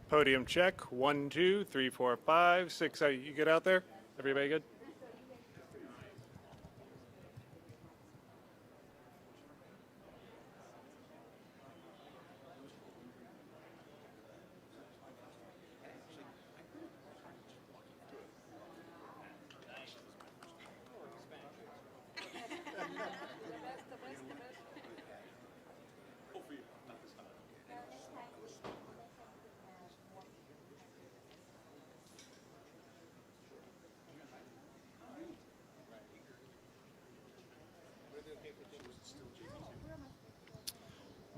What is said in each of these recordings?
Podium check. 1, 2, 3, 4, 5, 6. You get out there? Everybody good?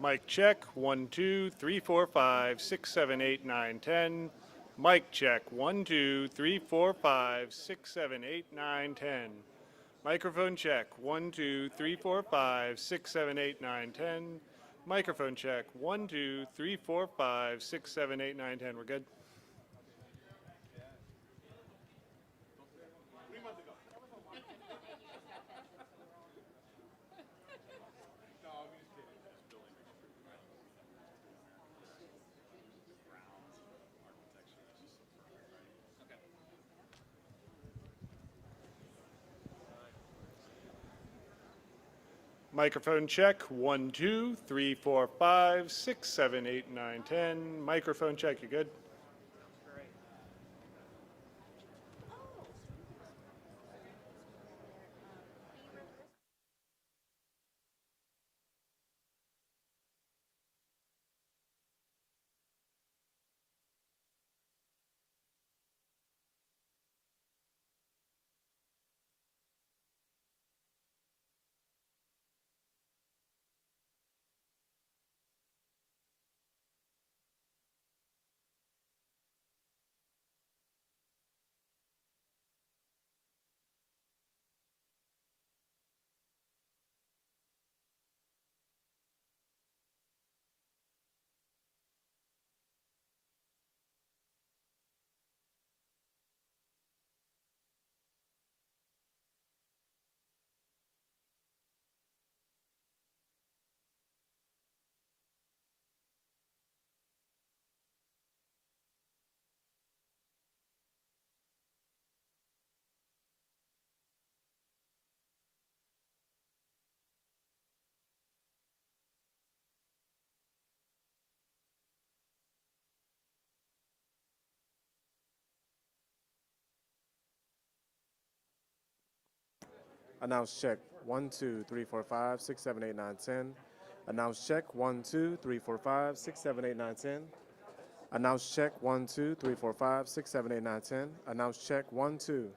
Mic check. 1, 2, 3, 4, 5, 6, 7, 8, 9, 10. Mic check. 1, 2, 3, 4, 5, 6, 7, 8, 9, 10. Microphone check. 1, 2, 3, 4, 5, 6, 7, 8, 9, 10. Microphone check. 1, 2, 3, 4, 5, 6, 7, 8, 9, 10. We're good? Microphone check. 1, 2, 3, 4, 5, 6, 7, 8, 9, 10. Microphone check. You good? Announce check. 1, 2, 3, 4, 5, 6, 7, 8, 9, 10. Announce check. 1, 2, 3, 4, 5, 6, 7, 8, 9, 10. Announce check. 1, 2, 3, 4, 5, 6, 7, 8, 9, 10. Announce check. 1, 2.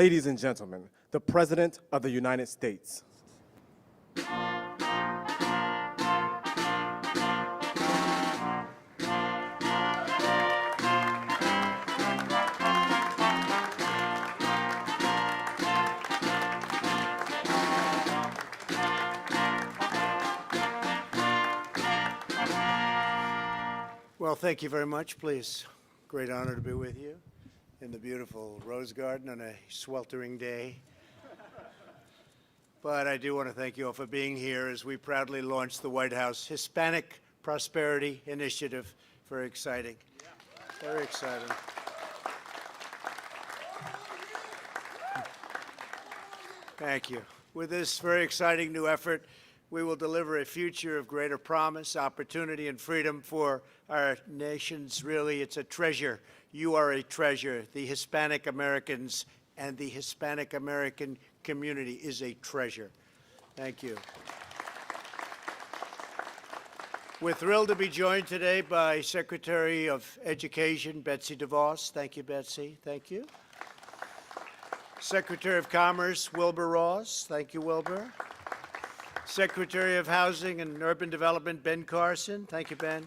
Ladies and gentlemen, the President of the United States. Well, thank you very much, please. Great honor to be with you in the beautiful Rose Garden on a sweltering day. But I do want to thank you all for being here as we proudly launch the White House Hispanic Prosperity Initiative. Very exciting. Very exciting. Thank you. With this very exciting new effort, we will deliver a future of greater promise, opportunity, and freedom for our nations. Really, it's a treasure. You are a treasure. The Hispanic Americans and the Hispanic American community is a treasure. Thank you. We're thrilled to be joined today by Secretary of Education, Betsy DeVos. Thank you, Betsy. Thank you. Secretary of Commerce, Wilbur Ross. Thank you, Wilbur. Secretary of Housing and Urban Development, Ben Carson. Thank you, Ben.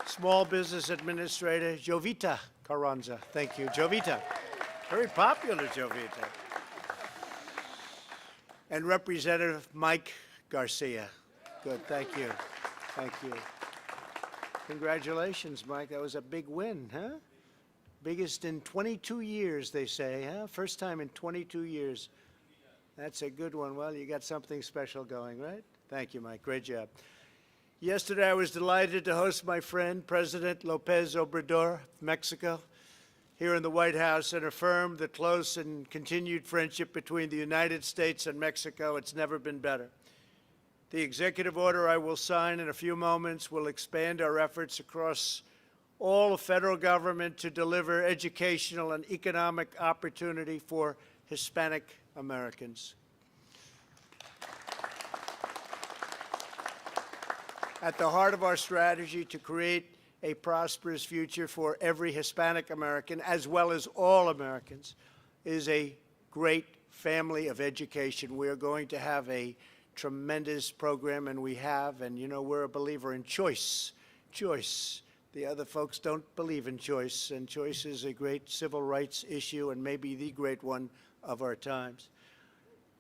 Small Business Administrator, Jovita Carranza. Thank you, Jovita. Very popular, Jovita. And Representative Mike Garcia. Good, thank you. Thank you. Congratulations, Mike. That was a big win, huh? Biggest in 22 years, they say, huh? First time in 22 years. That's a good one. Well, you got something special going, right? Thank you, Mike. Great job. Yesterday, I was delighted to host my friend, President López Obrador of Mexico, here in the White House and affirm the close and continued friendship between the United States and Mexico. It's never been better. The executive order I will sign in a few moments will expand our efforts across all of federal government to deliver educational and economic opportunity for Hispanic Americans. At the heart of our strategy to create a prosperous future for every Hispanic American, as well as all Americans, is a great family of education. We are going to have a tremendous program, and we have, and you know, we're a believer in choice. Choice. The other folks don't believe in choice, and choice is a great civil rights issue and maybe the great one of our times.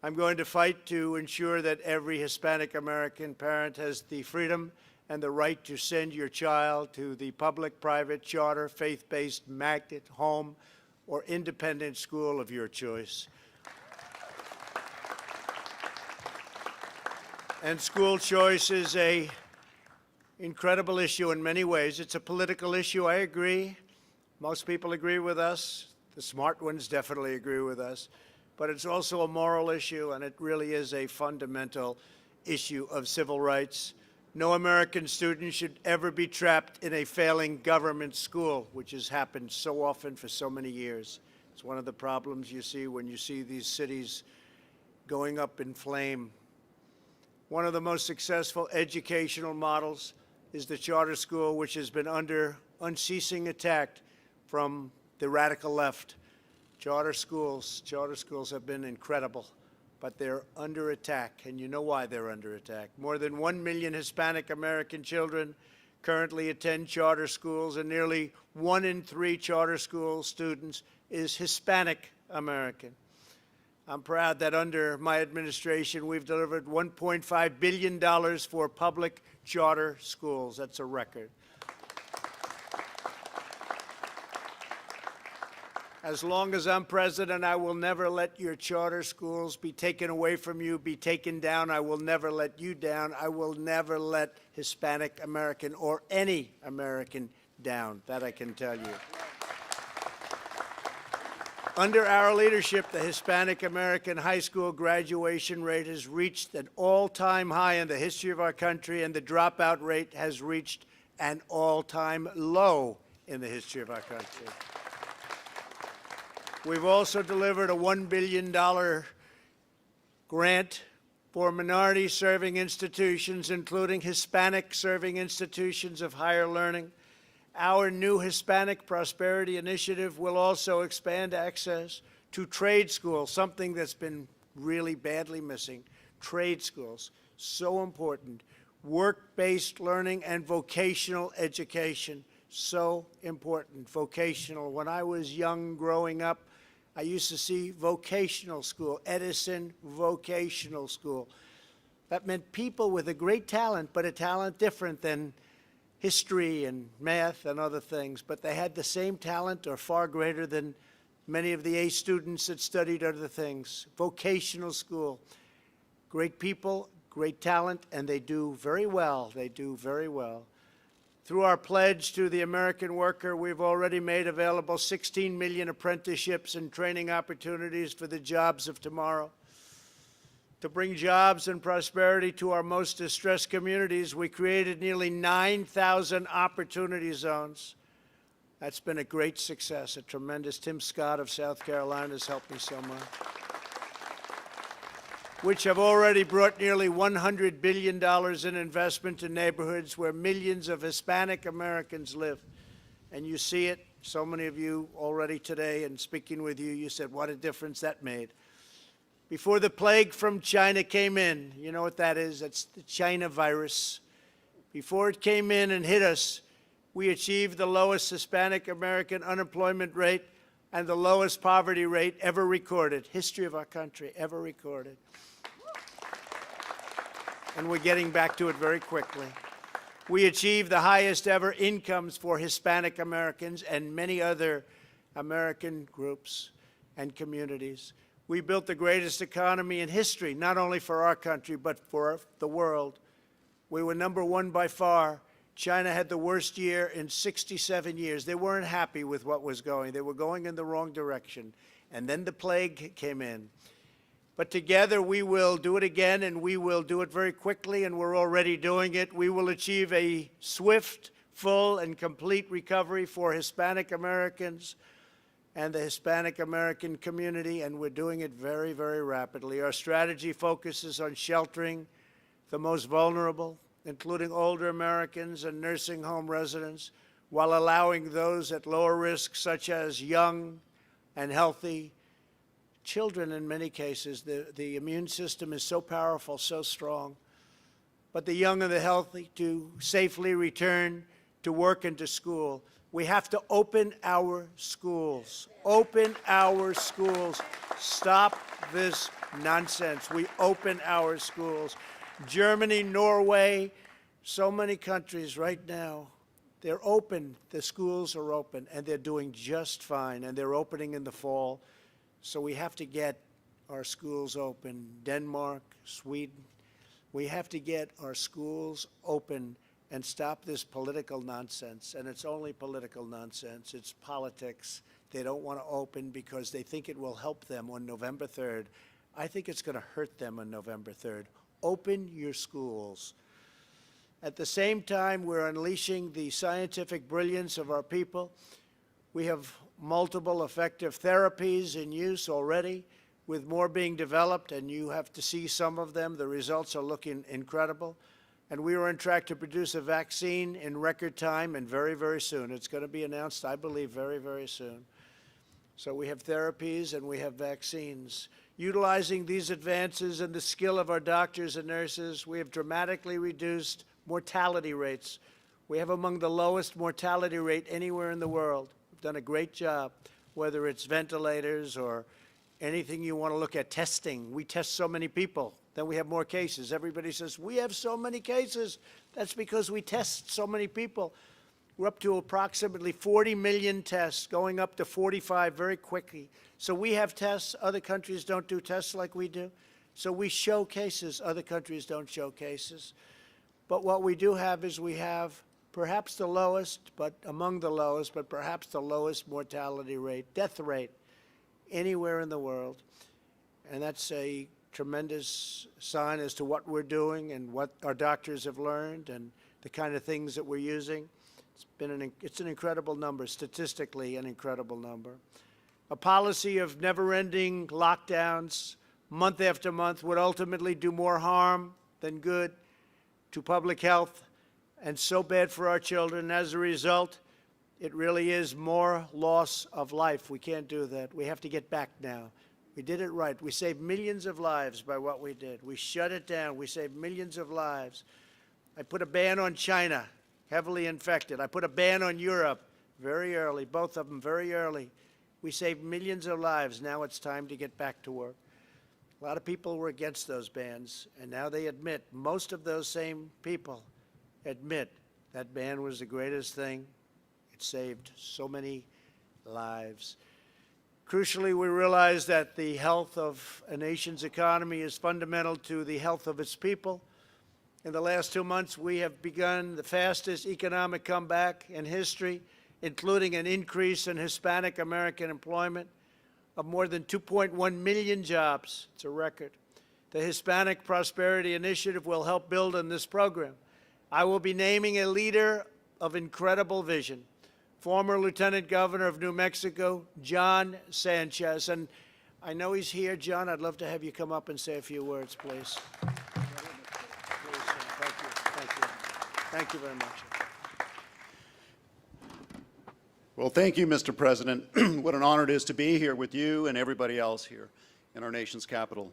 I'm going to fight to ensure that every Hispanic American parent has the freedom and the right to send your child to the public, private, charter, faith-based, magnet, home, or independent school of your choice. And school choice is an incredible issue in many ways. It's a political issue, I agree. Most people agree with us. The smart ones definitely agree with us. But it's also a moral issue, and it really is a fundamental issue of civil rights. No American student should ever be trapped in a failing government school, which has happened so often for so many years. It's one of the problems you see when you see these cities going up in flame. One of the most successful educational models is the charter school, which has been under unceasing attack from the radical left. Charter schools have been incredible, but they're under attack, and you know why they're under attack. More than 1 million Hispanic American children currently attend charter schools, and nearly 1 in 3 charter school students is Hispanic American. I'm proud that under my administration, we've delivered $1.5 billion for public charter schools. That's a record. As long as I'm president, I will never let your charter schools be taken away from you, be taken down. I will never let you down. I will never let Hispanic American or any American down. That I can tell you. Under our leadership, the Hispanic American high school graduation rate has reached an all-time high in the history of our country, and the dropout rate has reached an all-time low in the history of our country. We've also delivered a $1 billion grant for minority-serving institutions, including Hispanic-serving institutions of higher learning. Our new Hispanic Prosperity Initiative will also expand access to trade schools, something that's been really badly missing. Trade schools, so important. Work-based learning and vocational education, so important. Vocational. When I was young growing up, I used to see vocational school, Edison Vocational School. That meant people with a great talent, but a talent different than history and math and other things. But they had the same talent or far greater than many of the A students that studied other things. Vocational school. Great people, great talent, and they do very well. They do very well. Through our pledge to the American worker, we've already made available 16 million apprenticeships and training opportunities for the jobs of tomorrow. To bring jobs and prosperity to our most distressed communities, we created nearly 9,000 opportunity zones. That's been a great success, a tremendous. Tim Scott of South Carolina has helped me so much. Which have already brought nearly $100 billion in investment to neighborhoods where millions of Hispanic Americans live. And you see it, so many of you already today, and speaking with you, you said what a difference that made. Before the plague from China came in, you know what that is? That's the China virus. Before it came in and hit us, we achieved the lowest Hispanic American unemployment rate and the lowest poverty rate ever recorded, history of our country, ever recorded. And we're getting back to it very quickly. We achieved the highest ever incomes for Hispanic Americans and many other American groups and communities. We built the greatest economy in history, not only for our country, but for the world. We were number one by far. China had the worst year in 67 years. They weren't happy with what was going. They were going in the wrong direction. And then the plague came in. But together we will do it again, and we will do it very quickly, and we're already doing it. We will achieve a swift, full, and complete recovery for Hispanic Americans and the Hispanic American community, and we're doing it very, very rapidly. Our strategy focuses on sheltering the most vulnerable, including older Americans and nursing home residents, while allowing those at lower risk, such as young and healthy children in many cases. The immune system is so powerful, so strong. But the young and the healthy to safely return to work and to school. We have to open our schools. Open our schools. Stop this nonsense. We open our schools. Germany, Norway, so many countries right now, they're open. The schools are open, and they're doing just fine, and they're opening in the fall. So we have to get our schools open. Denmark, Sweden, we have to get our schools open and stop this political nonsense. And it's only political nonsense. It's politics. They don't want to open because they think it will help them on November 3rd. I think it's going to hurt them on November 3rd. Open your schools. At the same time, we're unleashing the scientific brilliance of our people. We have multiple effective therapies in use already, with more being developed, and you have to see some of them. The results are looking incredible. And we are on track to produce a vaccine in record time and very, very soon. It's going to be announced, I believe, very, very soon. So we have therapies and we have vaccines. Utilizing these advances and the skill of our doctors and nurses, we have dramatically reduced mortality rates. We have among the lowest mortality rate anywhere in the world. We've done a great job, whether it's ventilators or anything you want to look at. Testing. We test so many people. Then we have more cases. Everybody says, we have so many cases. That's because we test so many people. We're up to approximately 40 million tests, going up to 45 very quickly. So we have tests. Other countries don't do tests like we do. So we show cases. Other countries don't show cases. But what we do have is we have perhaps the lowest, but among the lowest, but perhaps the lowest mortality rate, death rate, anywhere in the world. And that's a tremendous sign as to what we're doing and what our doctors have learned and the kind of things that we're using. It's an incredible number, statistically an incredible number. A policy of never-ending lockdowns month after month would ultimately do more harm than good to public health and so bad for our children. As a result, It really is more loss of life. We can't do that. We have to get back now. We did it right. We saved millions of lives by what we did. We shut it down. We saved millions of lives. I put a ban on China, heavily infected. I put a ban on Europe very early, both of them very early. We saved millions of lives. Now it's time to get back to work. A lot of people were against those bans, and now they admit, most of those same people admit that ban was the greatest thing. It saved so many lives. Crucially, we realize that the health of a nation's economy is fundamental to the health of its people. In the last 2 months, we have begun the fastest economic comeback in history, including an increase in Hispanic American employment of more than 2.1 million jobs. It's a record. The Hispanic Prosperity Initiative will help build on this program. I will be naming a leader of incredible vision, former Lieutenant Governor of New Mexico, John Sanchez. And I know he's here. John, I'd love to have you come up and say a few words, please. Thank you. Thank you. Thank you very much. Well, thank you, Mr. President. What an honor it is to be here with you and everybody else here in our nation's capital.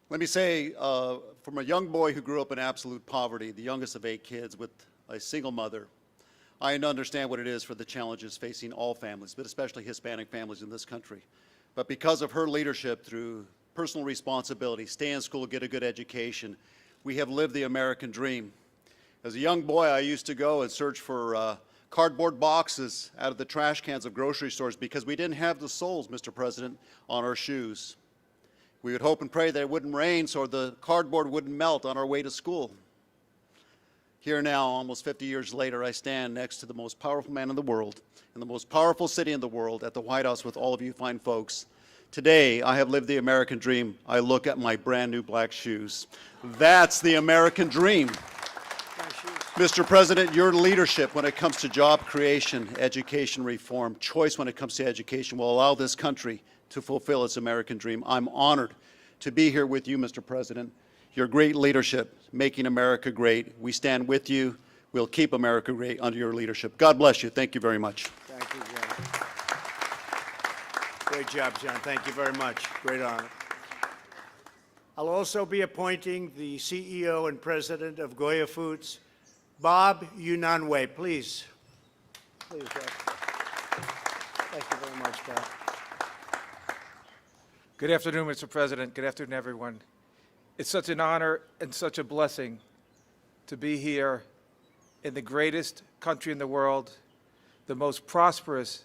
Let me say, from a young boy who grew up in absolute poverty, the youngest of 8 kids with a single mother, I understand what it is for the challenges facing all families, but especially Hispanic families in this country. But because of her leadership through personal responsibility, stay in school, get a good education, we have lived the American dream. As a young boy, I used to go and search for cardboard boxes out of the trash cans of grocery stores because we didn't have the soles, Mr. President, on our shoes. We would hope and pray that it wouldn't rain so the cardboard wouldn't melt on our way to school. Here now, almost 50 years later, I stand next to the most powerful man in the world, in the most powerful city in the world, at the White House with all of you fine folks. Today, I have lived the American dream. I look at my brand new black shoes. That's the American dream. Mr. President, your leadership when it comes to job creation, education reform, choice when it comes to education will allow this country to fulfill its American dream. I'm honored to be here with you, Mr. President. Your great leadership, making America great. We stand with you. We'll keep America great under your leadership. God bless you. Thank you very much. Thank you, John. Great job, John. Thank you very much. Great honor. I'll also be appointing the CEO and President of Goya Foods, Bob Unanue. Please. Please, Bob. Thank you very much, Bob. Good afternoon, Mr. President. Good afternoon, everyone. It's such an honor and such a blessing to be here in the greatest country in the world, the most prosperous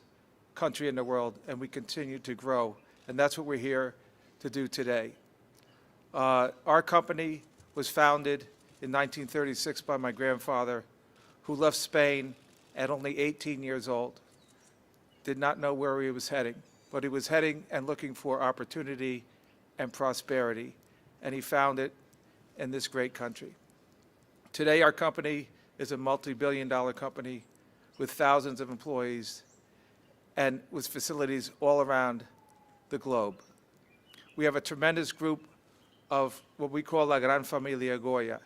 country in the world, and we continue to grow. And that's what we're here to do today. Our company was founded in 1936 by my grandfather, who left Spain at only 18 years old, did not know where he was heading, but he was heading and looking for opportunity and prosperity, and he found it in this great country. Today, our company is a multi-billion-dollar company with thousands of employees and with facilities all around the globe. We have a tremendous group of what we call La Gran Familia Goya,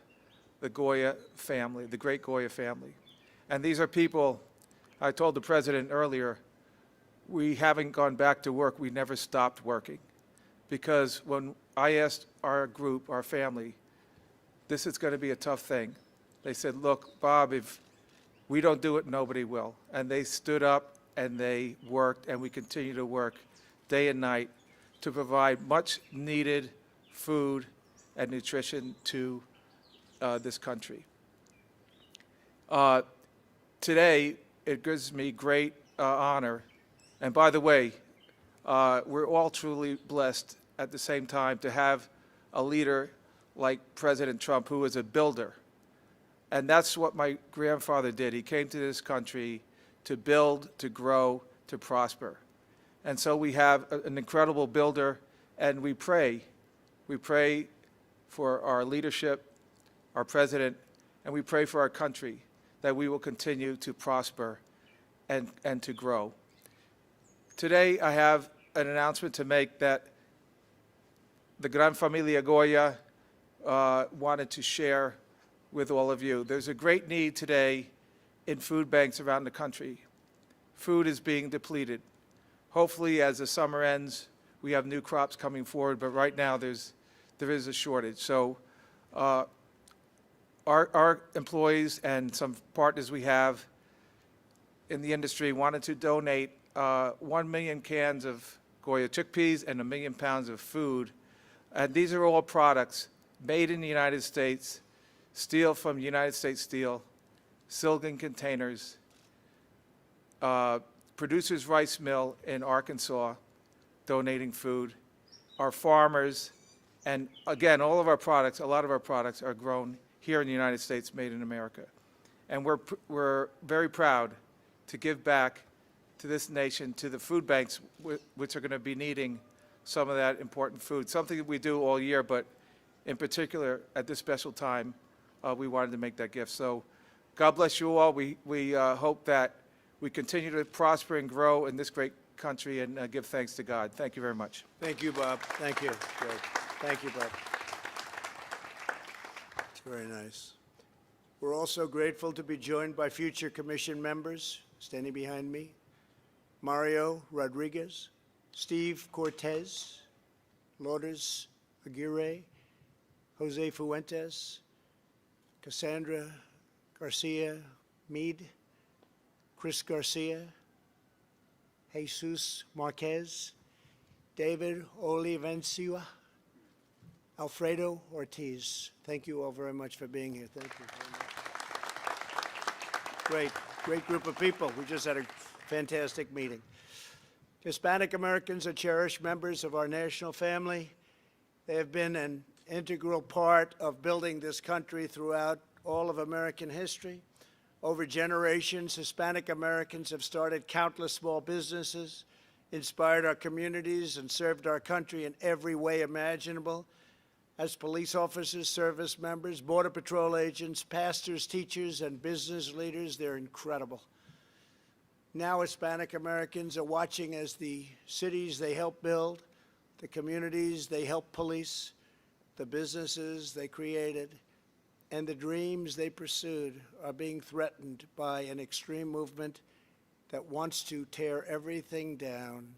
the Goya family, the great Goya family. And these are people, I told the president earlier, we haven't gone back to work, we never stopped working. Because when I asked our group, our family, this is going to be a tough thing, they said, look, Bob, if we don't do it, nobody will. And they stood up and they worked, and we continue to work day and night to provide much needed food and nutrition to this country. Today, it gives me great honor, and by the way, we're all truly blessed at the same time to have a leader like President Trump, who is a builder. And that's what my grandfather did. He came to this country to build, to grow, to prosper. And so we have an incredible builder, and we pray. We pray for our leadership, our president, and we pray for our country that we will continue to prosper and to grow. Today, I have an announcement to make that the Gran Familia Goya wanted to share with all of you. There's a great need today in food banks around the country. food is being depleted. Hopefully, as the summer ends, we have new crops coming forward, but right now there is a shortage. So our employees and some partners we have in the industry wanted to donate 1 million cans of Goya chickpeas and 1 million pounds of food. And these are all products made in the United States, steel from United States Steel, Silgan Containers, Producers Rice Mill in Arkansas donating food, our farmers, and again, all of our products, a lot of our products are grown here in the United States, made in America. And we're very proud to give back to this nation, to the food banks, which are going to be needing some of that important food, something that we do all year, but in particular, at this special time, we wanted to make that gift. So God bless you all. We hope that we continue to prosper and grow in this great country and give thanks to God. Thank you very much. Thank you, Bob. Thank you. Great. Thank you, Bob. It's very nice. We're also grateful to be joined by future commission members standing behind me: Mario Rodriguez, Steve Cortez, Lourdes Aguirre, Jose Fuentes, Cassandra Garcia Meade, Chris Garcia, Jesus Marquez, David Olivencia, Alfredo Ortiz. Thank you all very much for being here. Thank you very much. Great group of people. We just had a fantastic meeting. Hispanic Americans are cherished members of our national family. They have been an integral part of building this country throughout all of American history. Over generations, Hispanic Americans have started countless small businesses, inspired our communities, and served our country in every way imaginable. As police officers, service members, Border Patrol agents, pastors, teachers, and business leaders, they're incredible. Now Hispanic Americans are watching as the cities they help build, the communities they help police, the businesses they created, and the dreams they pursued are being threatened by an extreme movement that wants to tear everything down.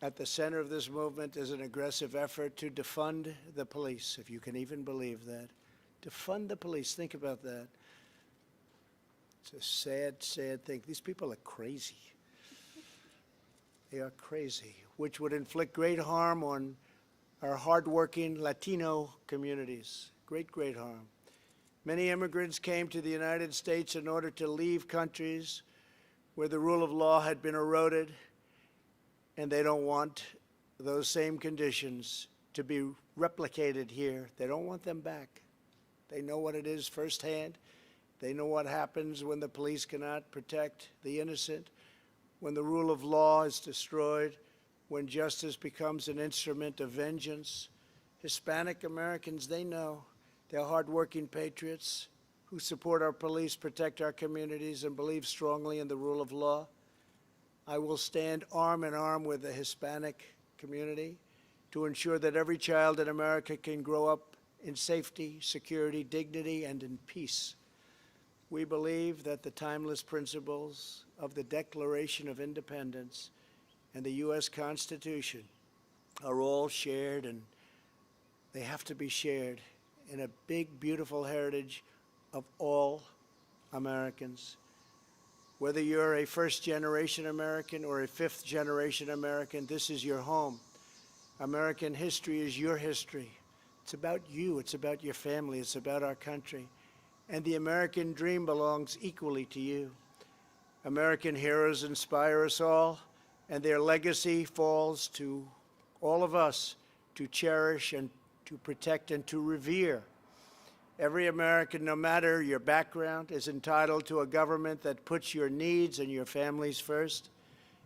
At the center of this movement is an aggressive effort to defund the police, if you can even believe that. Defund the police, think about that. It's a sad, sad thing. These people are crazy. They are crazy, which would inflict great harm on our hardworking Latino communities. Great harm. Many immigrants came to the United States in order to leave countries where the rule of law had been eroded, and they don't want those same conditions to be replicated here. They don't want them back. They know what it is firsthand. They know what happens when the police cannot protect the innocent, when the rule of law is destroyed, when justice becomes an instrument of vengeance. Hispanic Americans, they know. They're hardworking patriots who support our police, protect our communities, and believe strongly in the rule of law. I will stand arm in arm with the Hispanic community to ensure that every child in America can grow up in safety, security, dignity, and in peace. We believe that the timeless principles of the Declaration of Independence and the U.S. Constitution are all shared, and they have to be shared in a big, beautiful heritage of all Americans. Whether you're a first-generation American or a fifth-generation American, this is your home. American history is your history. It's about you. It's about your family. It's about our country. And the American dream belongs equally to you. American heroes inspire us all, and their legacy falls to all of us to cherish and to protect and to revere. Every American, no matter your background, is entitled to a government that puts your needs and your families first.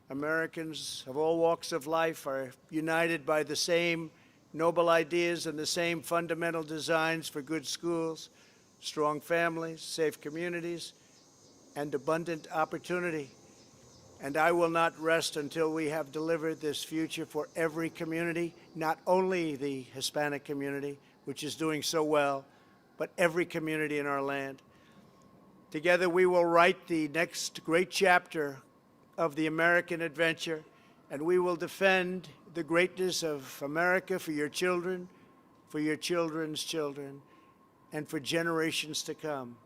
Americans of all walks of life are united by the same noble ideas and the same fundamental designs for good schools, strong families, safe communities, and abundant opportunity. And I will not rest until we have delivered this future for every community, not only the Hispanic community, which is doing so well, but every community in our land. Together we will write the next great chapter of the American adventure, and we will defend the greatness of America for your children, for your children's children, and for generations to come.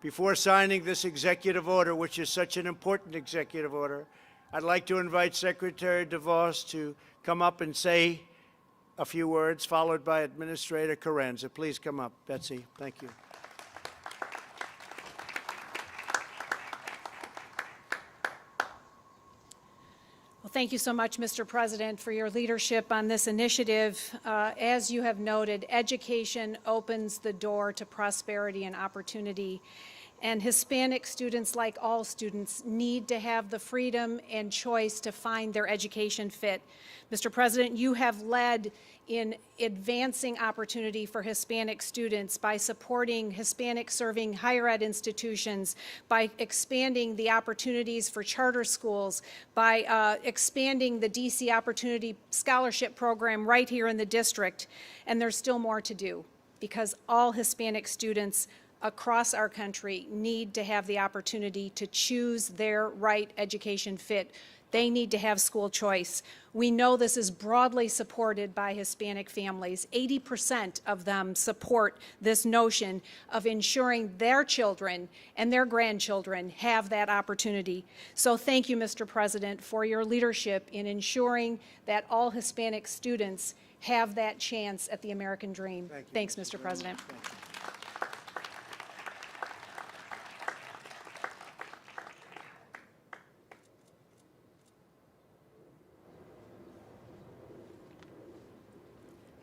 Before signing this executive order, which is such an important executive order, I'd like to invite Secretary DeVos to come up and say a few words, followed by Administrator Carranza. Please come up, Betsy. Thank you. Well, thank you so much, Mr. President, for your leadership on this initiative. As you have noted, education opens the door to prosperity and opportunity. And Hispanic students, like all students, need to have the freedom and choice to find their education fit. Mr. President, you have led in advancing opportunity for Hispanic students by supporting Hispanic-serving higher ed institutions, by expanding the opportunities for charter schools, by expanding the DC Opportunity Scholarship Program right here in the district. And there's still more to do, because all Hispanic students across our country need to have the opportunity to choose their right education fit. They need to have school choice. We know this is broadly supported by Hispanic families. 80% of them support this notion of ensuring their children and their grandchildren have that opportunity. So thank you, Mr. President, for your leadership in ensuring that all Hispanic students have that chance at the American dream. Thanks, Mr. President.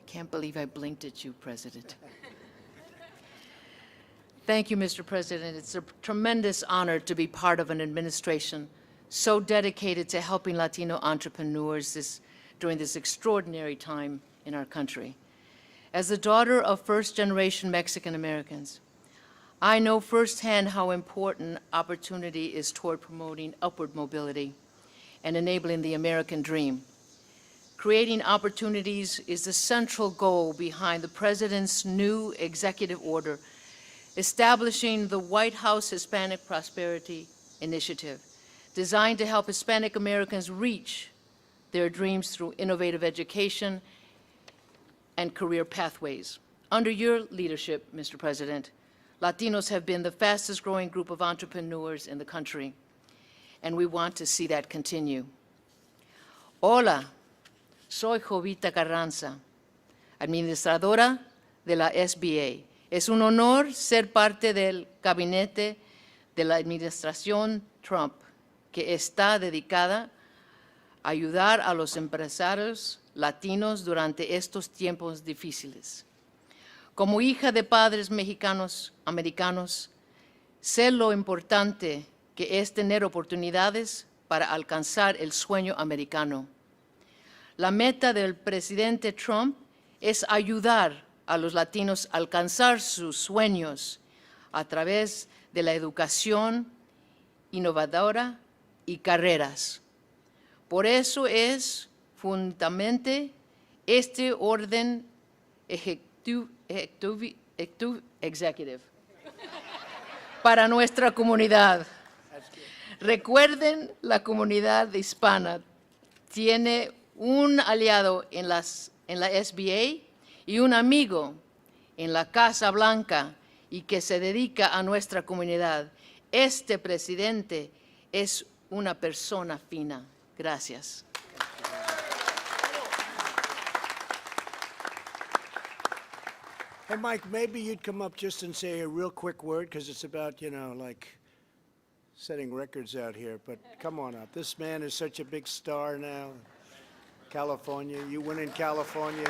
Can't believe I blinked at you, President. Thank you, Mr. President. It's a tremendous honor to be part of an administration so dedicated to helping Latino entrepreneurs during this extraordinary time in our country. As the daughter of first-generation Mexican Americans, I know firsthand how important opportunity is toward promoting upward mobility and enabling the American dream. Creating opportunities is the central goal behind the President's new executive order establishing the White House Hispanic Prosperity Initiative, designed to help Hispanic Americans reach their dreams through innovative education and career pathways. Under your leadership, Mr. President, Latinos have been the fastest growing group of entrepreneurs in the country, and we want to see that continue. Hola. Soy Jovita Carranza, administradora de la SBA. Es un honor ser parte del gabinete de la administración Trump, que está dedicada a ayudar a los empresarios latinos durante estos tiempos difíciles. Como hija de padres mexicanos-americanos, sé lo importante que es tener oportunidades para alcanzar el sueño americano. La meta del presidente Trump es ayudar a los latinos a alcanzar sus sueños a través de la educación innovadora y carreras. Por eso es fundamental este orden executive para nuestra comunidad. Recuerden, la comunidad hispana tiene un aliado en la SBA y un amigo en la Casa Blanca y que se dedica a nuestra comunidad. Este presidente es una persona fina. Gracias. Hey, Mike, maybe you'd come up just and say a real quick word, because it's about, you know, like setting records out here. But come on up. This man is such a big star now. California, you win in California,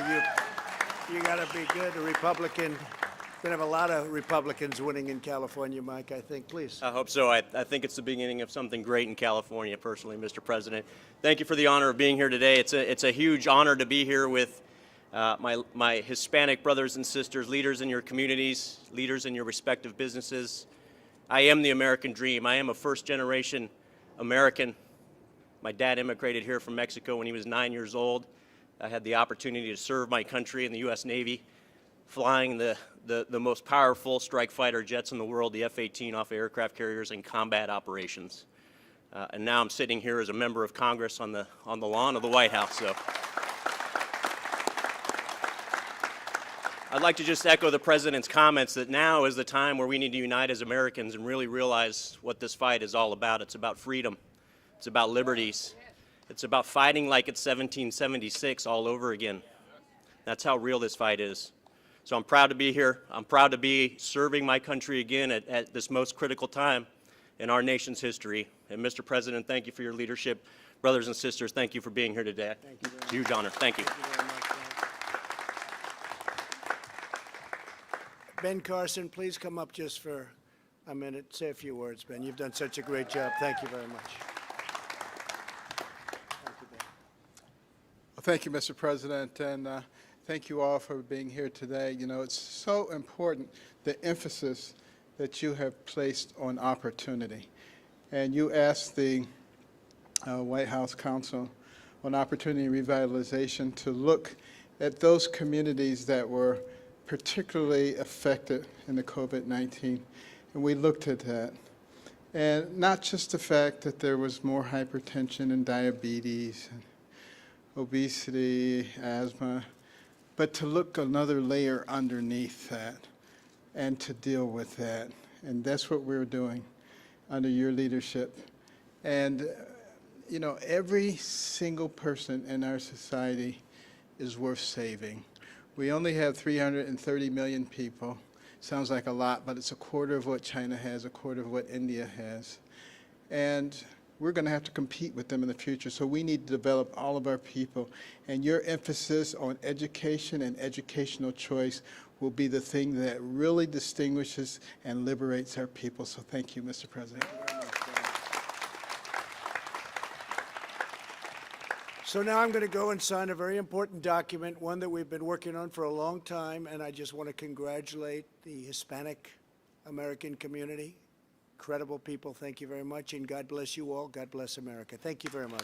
you got to be good. A Republican, we're going to have a lot of Republicans winning in California, Mike, I think. Please. I hope so. I think it's the beginning of something great in California, personally, Mr. President. Thank you for the honor of being here today. It's a huge honor to be here with my Hispanic brothers and sisters, leaders in your communities, leaders in your respective businesses. I am the American dream. I am a first-generation American. My dad immigrated here from Mexico when he was 9 years old. I had the opportunity to serve my country in the U.S. Navy. flying the most powerful strike fighter jets in the world, the F-18, off aircraft carriers in combat operations. And now I'm sitting here as a member of Congress on the lawn of the White House. So I'd like to just echo the President's comments that now is the time where we need to unite as Americans and really realize what this fight is all about. It's about freedom. It's about liberties. It's about fighting like it's 1776 all over again. That's how real this fight is. So I'm proud to be here. I'm proud to be serving my country again at this most critical time in our nation's history. And Mr. President, thank you for your leadership. Brothers and sisters, thank you for being here today. Thank you very much. Huge honor. Thank you. Thank you very much, Ben. Ben Carson, please come up just for a minute. Say a few words, Ben. You've done such a great job. Thank you very much. Thank you, Ben. Well, thank you, Mr. President, and thank you all for being here today. You know, it's so important, the emphasis that you have placed on opportunity. And you asked the White House Council on Opportunity Revitalization to look at those communities that were particularly affected in the COVID-19, and we looked at that. And not just the fact that there was more hypertension and diabetes, and obesity, asthma, but to look another layer underneath that and to deal with that. And that's what we're doing under your leadership. And, you know, every single person in our society is worth saving. We only have 330 million people. Sounds like a lot, but it's a quarter of what China has, a quarter of what India has. And we're going to have to compete with them in the future, so we need to develop all of our people. And your emphasis on education and educational choice will be the thing that really distinguishes and liberates our people. So thank you, Mr. President. So now I'm going to go and sign a very important document, one that we've been working on for a long time, and I just want to congratulate the Hispanic American community. Incredible people. Thank you very much, and God bless you all. God bless America. Thank you very much.